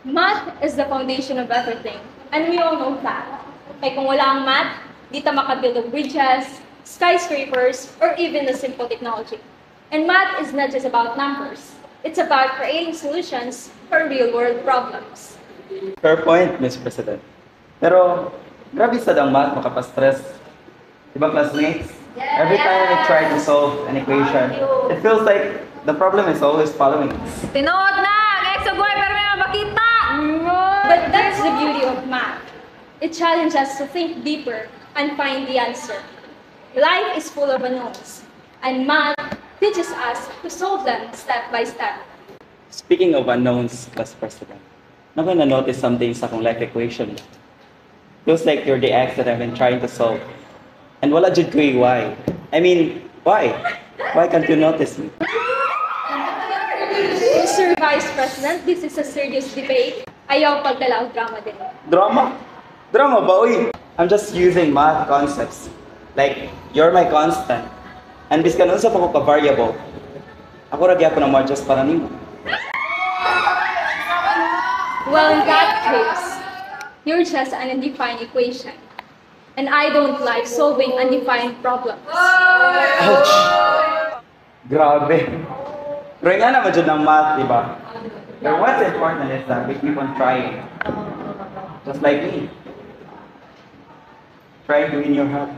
Math is the foundation of everything, and we all know that. Kaya kung wala ang math, di ta makabuild of bridges, skyscrapers, or even a simple technology. And math is not just about numbers. It's about creating solutions for real-world problems. Fair point, Mr. President. Pero, grabe sa ang math makapastress. Diba, classmates? Every time we try to solve an equation, it feels like the problem is always following us. Tinuod na! Exo boy, pero may makita! But that's the beauty of math. It challenges us to think deeper and find the answer. Life is full of unknowns, and math teaches us to solve them step by step. Speaking of unknowns, Class President, na-notice something sa akong life equation. Feels like you're the X that I've been trying to solve. And wala jud ko why. I mean, why? Why can't you notice me? Mr. Vice President, this is a serious debate. Ayaw pagdala og drama din. Drama? Drama ba, uy? I'm just using math concepts. Like, you're my constant. And bis kanon sa pa ko ka-variable. Ako ra gyapon ang adjust para nimo. Well, in that case, you're just an undefined equation. And I don't like solving undefined problems. Ouch! Grabe. Pero nga naman dyan ng math, di ba? But what's important is that we keep on trying. Just like me. Trying to win your heart.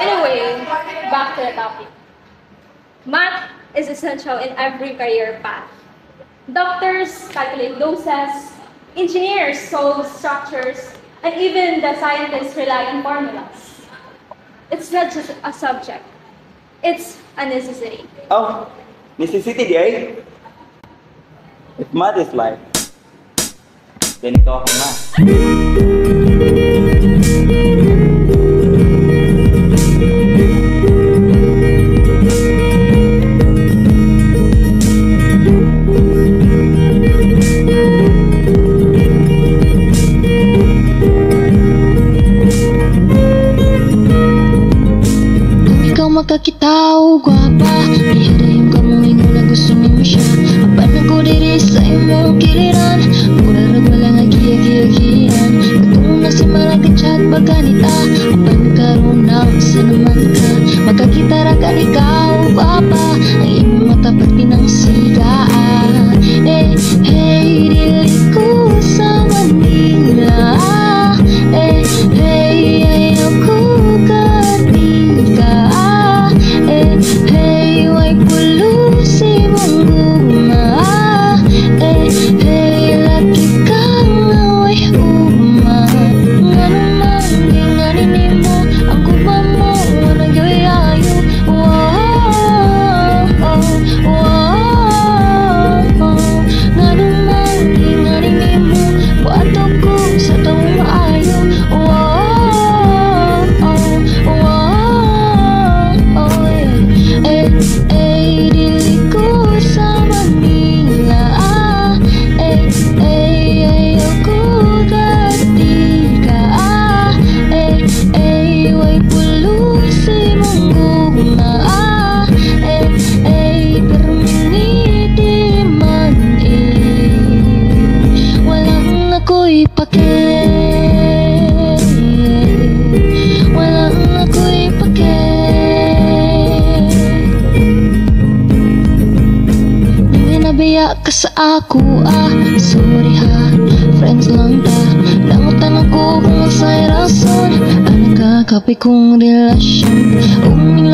Anyway, back to the topic. Math is essential in every career path. Doctors calculate doses, engineers solve structures, and even the scientists rely on formulas. It's not just a subject, it's a necessity. Oh, necessity di ay? If math is life, then ito ako math. Makakitaw, gwapa. Iyada yung kamuhingo na gusto ni mo siya. Apan ako diri sa imong kiliran. Murarag wala nga giya-giya-giyan. Katong na si Maragachat baganita. Apan karoon na sa naman ka. Makakita ra ka ikaw, gwapa. Ang imong mata pag pinangsigaan. Hey, dili ko sa Manila. Hey, ayaw ko katika. Hey, why pulo si mong guma? Hey, laki kang away uma. Nga naman, di nga ninimo ang guma mo, nagyoyayo. Wow, wow. Nga naman, di nga ninimo buhato ko sa taong maayo. Wow, wow. Dili ko sa Manila. Ayaw ko katika. Way pulo si mong guma. Perminiti man walang ako'y pake. Walang ako'y pake. Nabiya ka sa ako, sorry ha. Friends lang ta. Langutan ako kung masay rason. Ang nakakapi kong relasyon. Uming